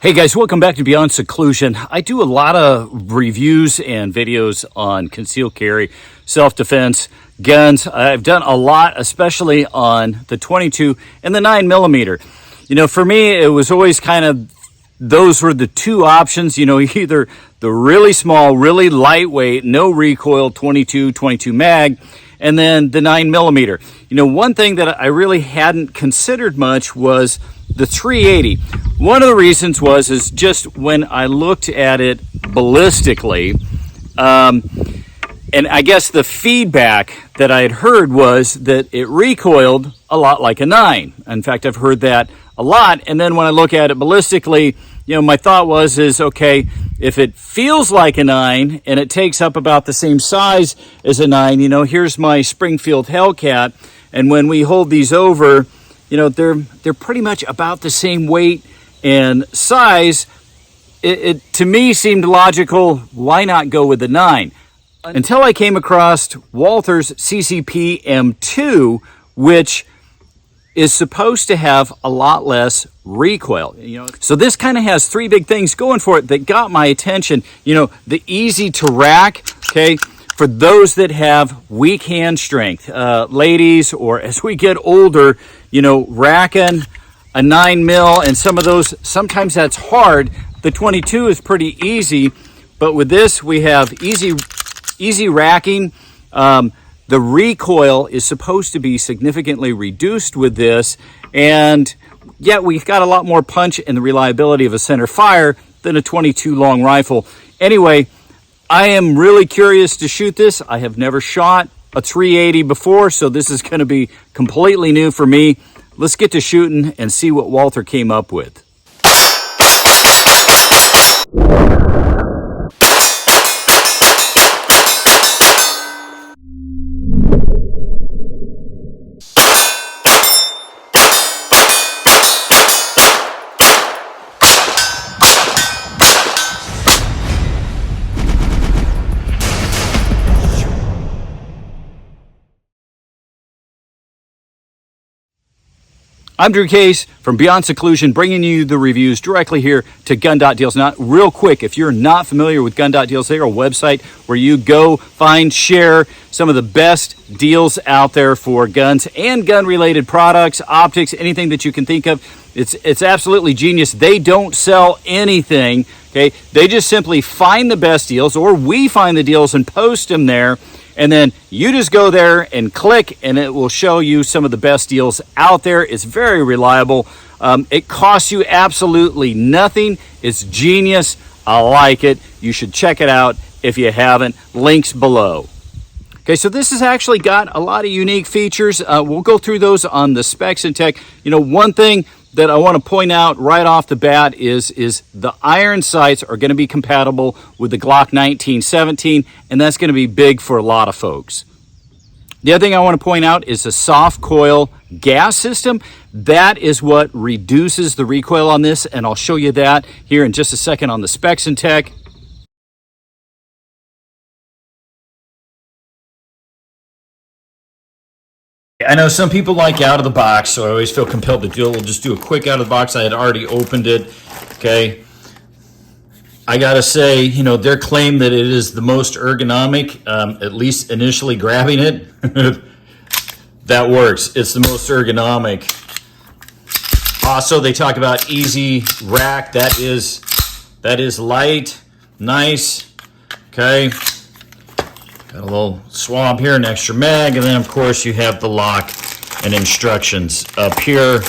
Hey guys, welcome back to Beyond Seclusion. I do a lot of reviews and videos on concealed carry, self-defense, guns. I've done a lot, especially on the 22 and the 9mm. You know, for me, it was always kind of, those were the two options, you know, either the really small, really lightweight, no recoil 22 mag, and then the 9mm. You know, one thing that I really hadn't considered much was the 380. One of the reasons is just when I looked at it ballistically, and I guess the feedback that I had heard was that it recoiled a lot like a 9. In fact, I've heard that a lot. And then when I look at it ballistically, you know, my thought is okay, if it feels like a 9 and it takes up about the same size as a 9, you know, here's my Springfield Hellcat, and when we hold these over, you know, they're pretty much about the same weight and size. It to me seemed logical. Why not go with the 9? Until I came across Walther's CCP M2, which is supposed to have a lot less recoil. You know, so this kind of has three big things going for it that got my attention. You know, the easy to rack. Okay. For those that have weak hand strength, ladies, or as we get older, you know, racking a 9mm and some of those, sometimes that's hard. The 22 is pretty easy, but with this we have easy racking. The recoil is supposed to be significantly reduced with this, and yet we've got a lot more punch and the reliability of a center fire than a 22 long rifle. Anyway, I am really curious to shoot this. I have never shot a 380 before, so this is going to be completely new for me. Let's get to shooting and see what Walther came up with. I'm Drew Case from Beyond Seclusion, bringing you the reviews directly here to Gun.Deals. Now, real quick, if you're not familiar with Gun.Deals, they're a website where you go find, share some of the best deals out there for guns and gun-related products, optics, anything that you can think of. It's absolutely genius. They don't sell anything, okay? They just simply find the best deals, or we find the deals and post them there. And then you just go there and click, and it will show you some of the best deals out there. It's very reliable. It costs you absolutely nothing. It's genius. I like it. You should check it out if you haven't. Links below. Okay, so this has actually got a lot of unique features. We'll go through those on the specs and tech. You know, one thing that I want to point out right off the bat is the iron sights are going to be compatible with the Glock 1917, and that's going to be big for a lot of folks. The other thing I want to point out is the Softcoil gas system. That is what reduces the recoil on this, and I'll show you that here in just a second on the specs and tech. I know some people like out of the box, so I always feel compelled to do it. We'll just do a quick out of the box. I had already opened it. Okay. I gotta say, you know, their claim that it is the most ergonomic, at least initially grabbing it, that works. It's the most ergonomic. Also, they talk about easy rack. That is light, nice. Okay. Got a little swab here, an extra mag, and then of course you have the lock and instructions up here.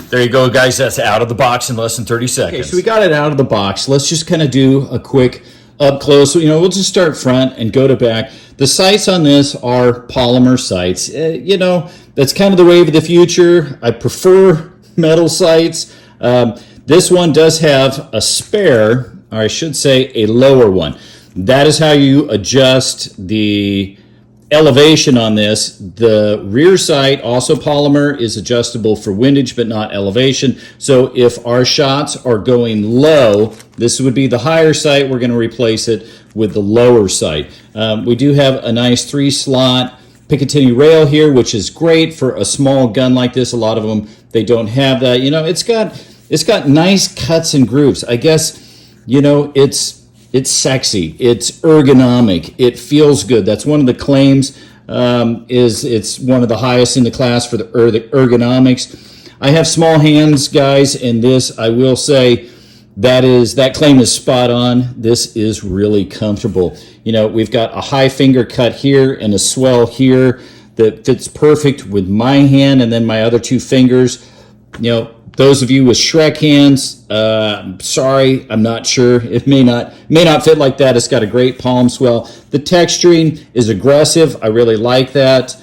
There you go, guys. That's out of the box in less than 30 seconds. Okay, so we got it out of the box. Let's just kind of do a quick up close. You know, we'll just start front and go to back. The sights on this are polymer sights. You know, that's kind of the wave of the future. I prefer metal sights. This one does have a spare, or I should say a lower one. That is how you adjust the elevation on this. The rear sight, also polymer, is adjustable for windage but not elevation. So if our shots are going low, this would be the higher sight. We're going to replace it with the lower sight. We do have a nice 3-slot Picatinny rail here, which is great for a small gun like this. A lot of them, they don't have that. You know, it's got It's got nice cuts and grooves. I guess, you know, it's sexy. It's ergonomic. It feels good. That's one of the claims. Is it's one of the highest in the class for the ergonomics. I have small hands, guys, and this, I will say, that claim is spot on. This is really comfortable. You know, we've got a high finger cut here and a swell here that fits perfect with my hand and then my other two fingers. You know, those of you with Shrek hands, sorry, I'm not sure. It may not fit like that. It's got a great palm swell. The texturing is aggressive. I really like that.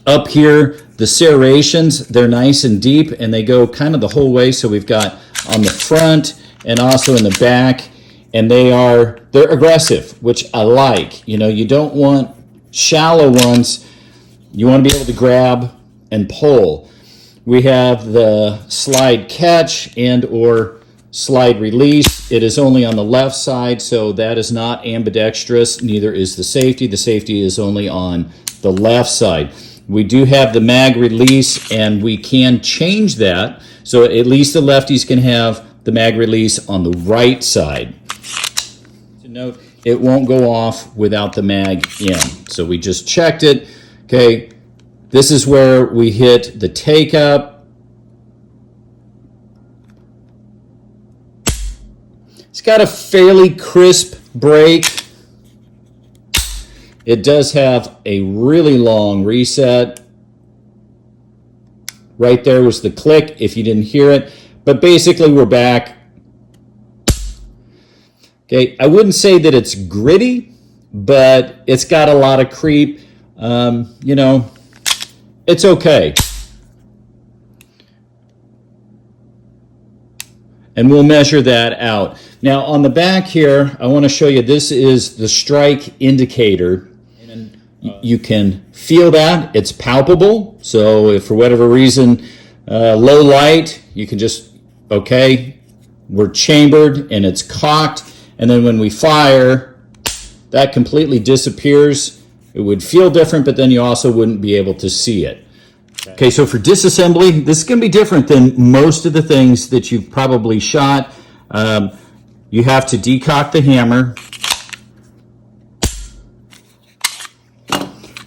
Up here, the serrations, they're nice and deep, and they go kind of the whole way. So we've got on the front and also in the back, and they're aggressive, which I like. You know, you don't want shallow ones. You want to be able to grab and pull. We have the slide catch and or slide release. It is only on the left side, so that is not ambidextrous. Neither is the safety. The safety is only on the left side. We do have the mag release, and we can change that. So at least the lefties can have the mag release on the right side. To note, it won't go off without the mag in. So we just checked it. Okay, this is where we hit the take up. It's got a fairly crisp break. It does have a really long reset. Right there was the click if you didn't hear it. But basically we're back. Okay, I wouldn't say that it's gritty, but it's got a lot of creep. You know, it's okay. And we'll measure that out. Now on the back here, I want to show you, this is the strike indicator. And you can feel that. It's palpable. So if for whatever reason, low light, you can just, okay, we're chambered and it's cocked. And then when we fire, that completely disappears. It would feel different, but then you also wouldn't be able to see it. Okay, so for disassembly, this is going to be different than most of the things that you've probably shot. You have to decock the hammer.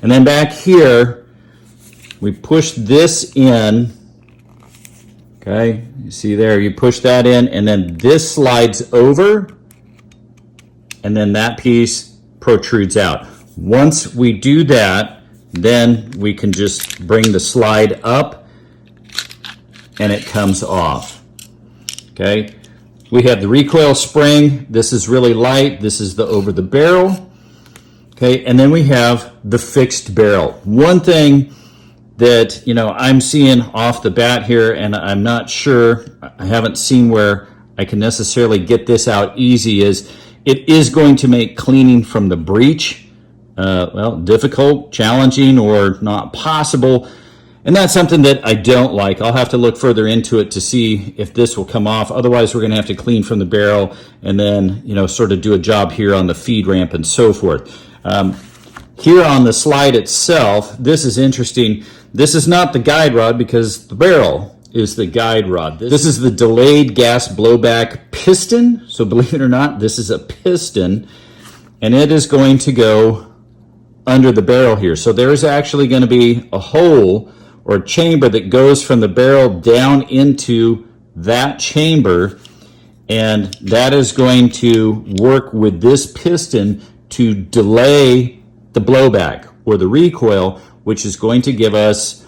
And then back here, we push this in. Okay, you see there, you push that in, and then this slides over, and then that piece protrudes out. Once we do that, then we can just bring the slide up, and it comes off. Okay, we have the recoil spring. This is really light. This is the over the barrel. Okay, and then we have the fixed barrel. One thing that, you know, I'm seeing off the bat here, and I'm not sure, I haven't seen where I can necessarily get this out easy, is it is going to make cleaning from the breech, well, difficult, challenging, or not possible. And that's something that I don't like. I'll have to look further into it to see if this will come off. Otherwise, we're going to have to clean from the barrel and then, you know, sort of do a job here on the feed ramp and so forth. Here on the slide itself, this is interesting. This is not the guide rod because the barrel is the guide rod. This is the delayed gas blowback piston. So believe it or not, this is a piston, and it is going to go under the barrel here. So there is actually going to be a hole or a chamber that goes from the barrel down into that chamber, and that is going to work with this piston to delay the blowback or the recoil, which is going to give us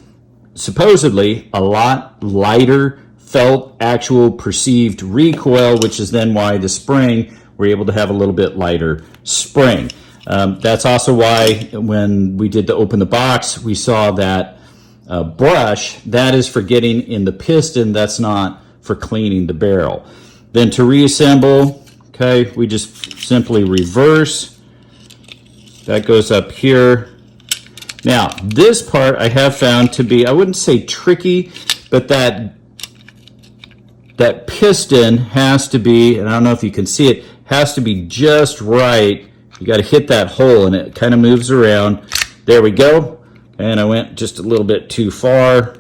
supposedly a lot lighter felt actual perceived recoil, which is then why the spring, we're able to have a little bit lighter spring. That's also why when we did the open the box, we saw that brush. That is for getting in the piston. That's not for cleaning the barrel. Then to reassemble, okay, we just simply reverse. That goes up here. Now, this part I have found to be, I wouldn't say tricky, but that piston has to be, and I don't know if you can see it, has to be just right. You got to hit that hole, and it kind of moves around. There we go. And I went just a little bit too far.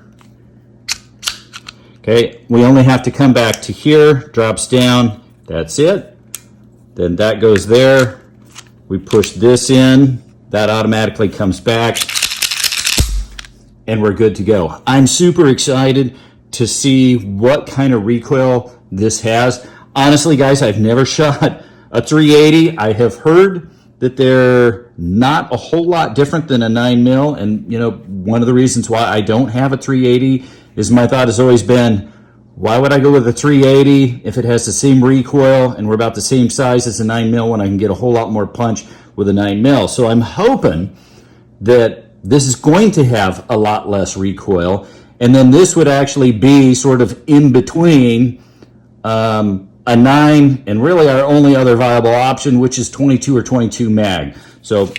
Okay, we only have to come back to here, drops down, that's it. Then that goes there. We push this in, that automatically comes back, and we're good to go. I'm super excited to see what kind of recoil this has. Honestly, guys, I've never shot a 380. I have heard that they're not a whole lot different than a 9mm, and you know, one of the reasons why I don't have a 380 is my thought has always been, why would I go with a 380 if it has the same recoil and we're about the same size as a 9mm when I can get a whole lot more punch with a 9mm? So I'm hoping that this is going to have a lot less recoil, and then this would actually be sort of in between a 9 and really our only other viable option, which is 22 or 22 mag. So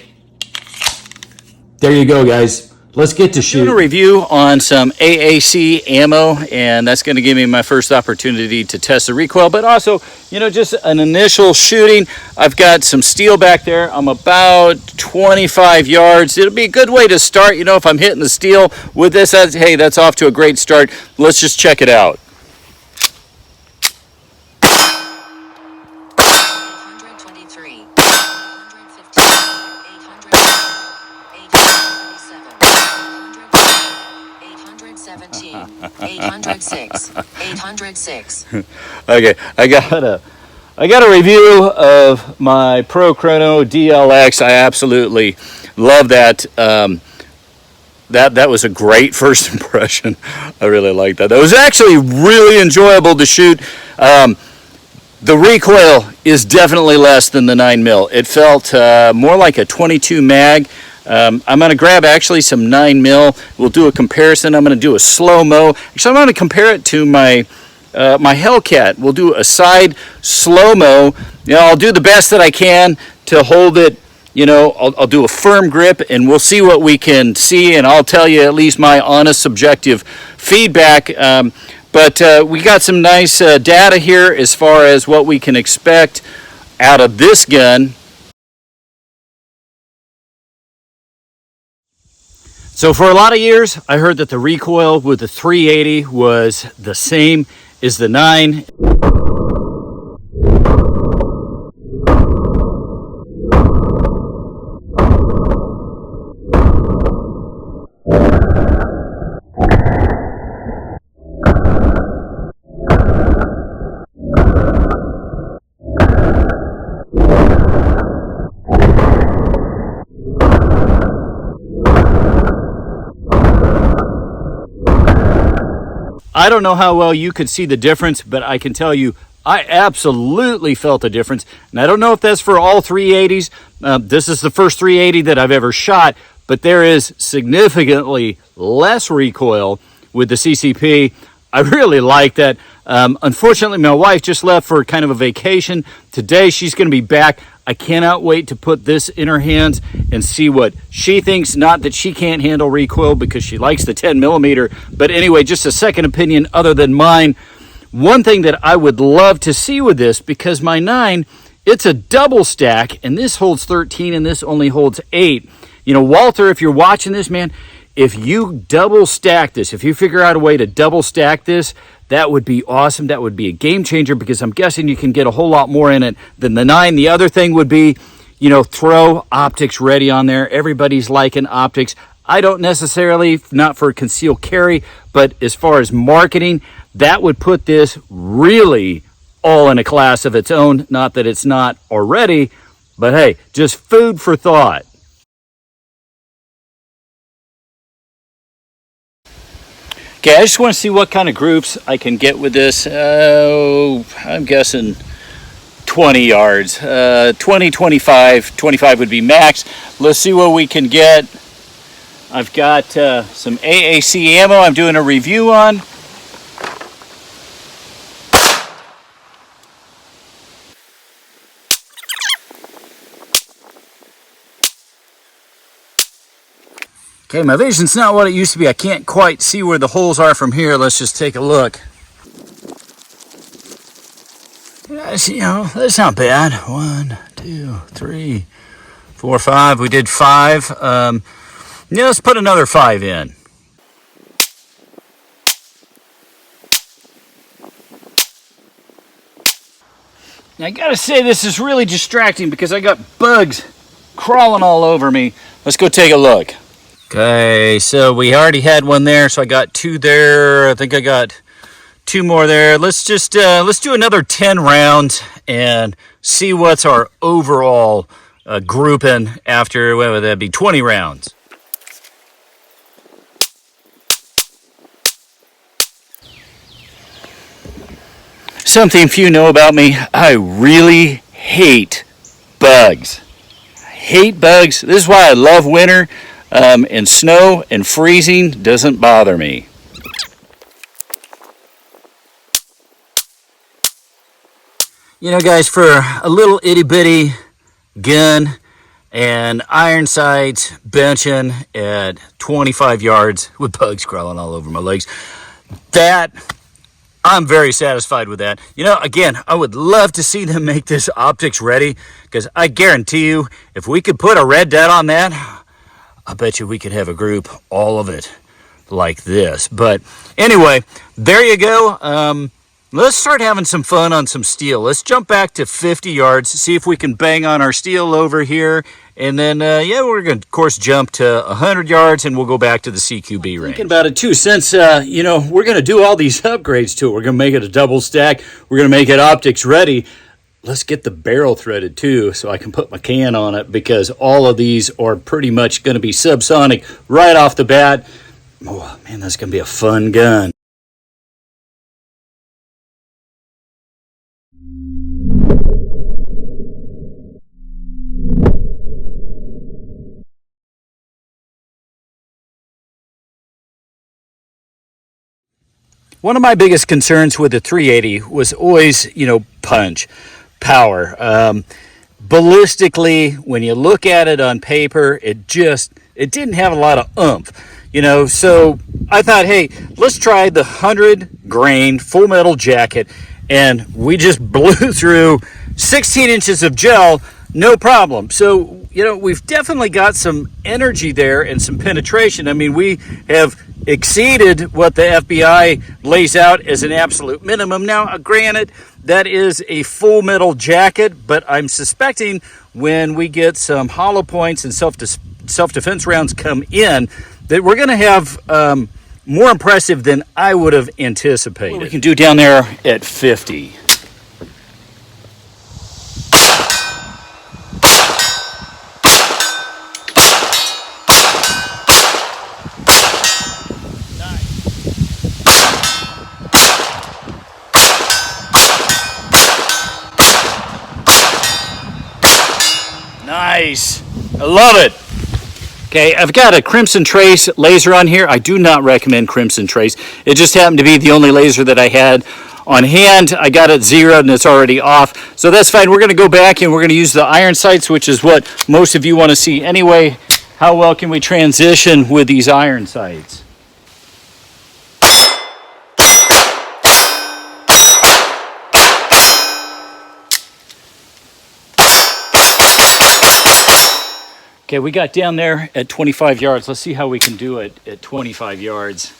there you go, guys. Let's get to shoot. Doing a review on some AAC ammo, and that's going to give me my first opportunity to test the recoil, but also, you know, just an initial shooting. I've got some steel back there. I'm about 25 yards. It'll be a good way to start. You know, if I'm hitting the steel with this, hey, that's off to a great start. Let's just check it out. 823, 815, 817, 806, 806. Okay, I got a review of my Pro Chrono DLX. I absolutely love that. That was a great first impression. I really liked that. That was actually really enjoyable to shoot. The recoil is definitely less than the 9mm. It felt more like a 22 mag. I'm going to grab actually some 9mm. We'll do a comparison. I'm going to do a slow-mo. Actually, I'm going to compare it to my my Hellcat. We'll do a side slow-mo. You know, I'll do the best that I can to hold it. You know, I'll do a firm grip, and we'll see what we can see, and I'll tell you at least my honest, subjective feedback. But we got some nice data here as far as what we can expect out of this gun. So for a lot of years, I heard that the recoil with the 380 was the same as the 9. I don't know how well you could see the difference, but I can tell you I absolutely felt a difference. And I don't know if that's for all 380s. This is the first 380 that I've ever shot, but there is significantly less recoil with the CCP. I really like that. Unfortunately, my wife just left for kind of a vacation. Today, she's going to be back. I cannot wait to put this in her hands and see what she thinks. Not that she can't handle recoil because she likes the 10mm, but anyway, just a second opinion other than mine. One thing that I would love to see with this, because my 9, it's a double stack, and this holds 13 and this only holds 8. You know, Walther, if you're watching this, man, if you double stack this, if you figure out a way to double stack this, that would be awesome. That would be a game changer, because I'm guessing you can get a whole lot more in it than the 9. The other thing would be, you know, throw optics ready on there. Everybody's liking optics. I don't necessarily, not for conceal carry, but as far as marketing, that would put this really all in a class of its own. Not that it's not already, but hey, just food for thought. Okay, I just want to see what kind of groups I can get with this. I'm guessing 20 yards. 20, 25. 25 would be max. Let's see what we can get. I've got some AAC ammo I'm doing a review on. Okay, my vision's not what it used to be. I can't quite see where the holes are from here. Let's just take a look. You know, that's not bad. 1, 2, 3, 4, 5. We did 5. Yeah, let's put another 5 in. Now, I gotta say, this is really distracting because I got bugs crawling all over me. Let's go take a look. Okay, so we already had one there, so I got 2 there. I think I got 2 more there. Let's just let's do another 10 rounds and see what's our overall grouping after, what would that be, 20 rounds. Something few know about me, I really hate bugs. I hate bugs. This is why I love winter, and snow and freezing doesn't bother me. You know, guys, for a little itty bitty gun and iron sights benching at 25 yards with bugs crawling all over my legs, that I'm very satisfied with that. You know, again, I would love to see them make this optics ready, because I guarantee you, if we could put a red dot on that, I bet you we could have a group, all of it, like this. But anyway, there you go. Let's start having some fun on some steel. Let's jump back to 50 yards, see if we can bang on our steel over here. And then, yeah, we're going to, of course, jump to 100 yards, and we'll go back to the CQB range. Thinking about it, too, since, you know, we're going to do all these upgrades to it. We're going to make it a double stack. We're going to make it optics ready. Let's get the barrel threaded, too, so I can put my can on it, because all of these are pretty much going to be subsonic right off the bat. Oh, man, that's going to be a fun gun. One of my biggest concerns with the 380 was always, you know, punch, power. Ballistically, when you look at it on paper, it didn't have a lot of oomph, you know. So I thought, hey, let's try the 100 grain full metal jacket, and we just blew through 16 inches of gel, no problem. So, you know, we've definitely got some energy there and some penetration. I mean, we have exceeded what the FBI lays out as an absolute minimum. Now, granted, that is a full metal jacket, but I'm suspecting when we get some hollow points and self-defense rounds come in, that we're going to have more impressive than I would have anticipated. What we can do down there at 50. Nice. I love it. Okay, I've got a Crimson Trace laser on here. I do not recommend Crimson Trace. It just happened to be the only laser that I had on hand. I got it zeroed and it's already off. So that's fine. We're going to go back and we're going to use the iron sights, which is what most of you want to see anyway. How well can we transition with these iron sights? Okay, we got down there at 25 yards. Let's see how we can do it at 25 yards.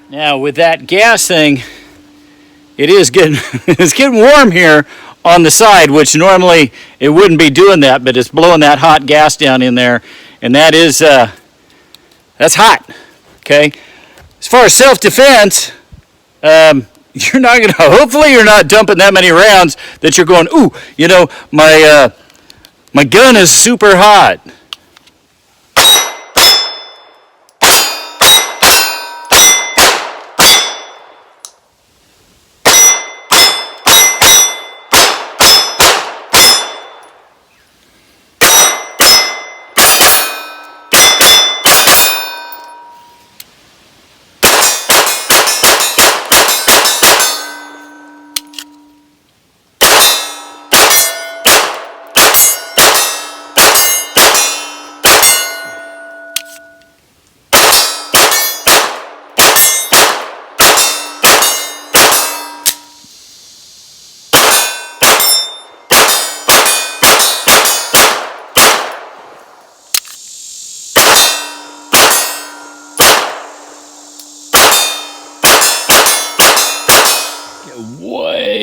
Now, with that gas thing, it is getting it's getting warm here on the side, which normally it wouldn't be doing that, but it's blowing that hot gas down in there, and that is that's hot. Okay, as far as self-defense, you're not gonna. Hopefully, you're not dumping that many rounds that you're going, ooh, you know, my gun is super hot.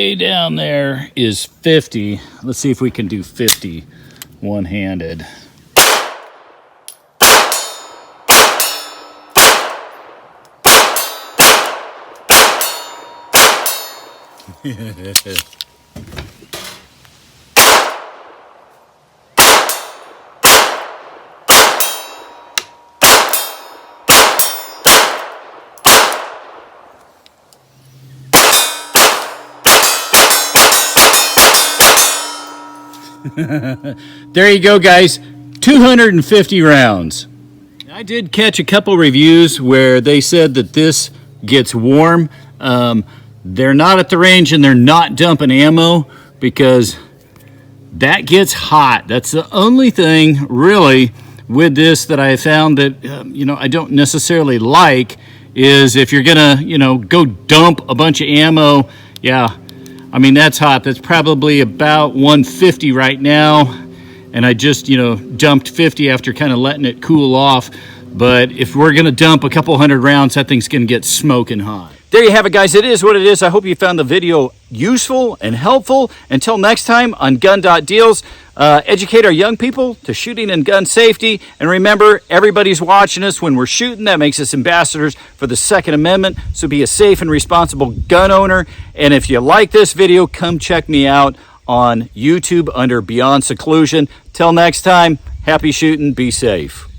way down there is 50. Let's see if we can do 50 one-handed. There you go, guys. 250 rounds. I did catch a couple reviews where they said that this gets warm. They're not at the range and they're not dumping ammo because that gets hot. That's the only thing really with this that I found that I don't necessarily like is if you're gonna go dump a bunch of ammo. Yeah, I mean that's hot. That's probably about 150 right now, and I just dumped 50 after kind of letting it cool off. But if we're gonna dump a couple hundred rounds, that thing's gonna get smoking hot. There you have it, guys. It is what it is. I hope you found the video useful and helpful. Until next time on Gun.Deals, educate our young people to shooting and gun safety. And remember, everybody's watching us when we're shooting. That makes us ambassadors for the Second Amendment. So be a safe and responsible gun owner. And if you like this video, come check me out on YouTube under Beyond Seclusion. Till next time, happy shooting. Be safe.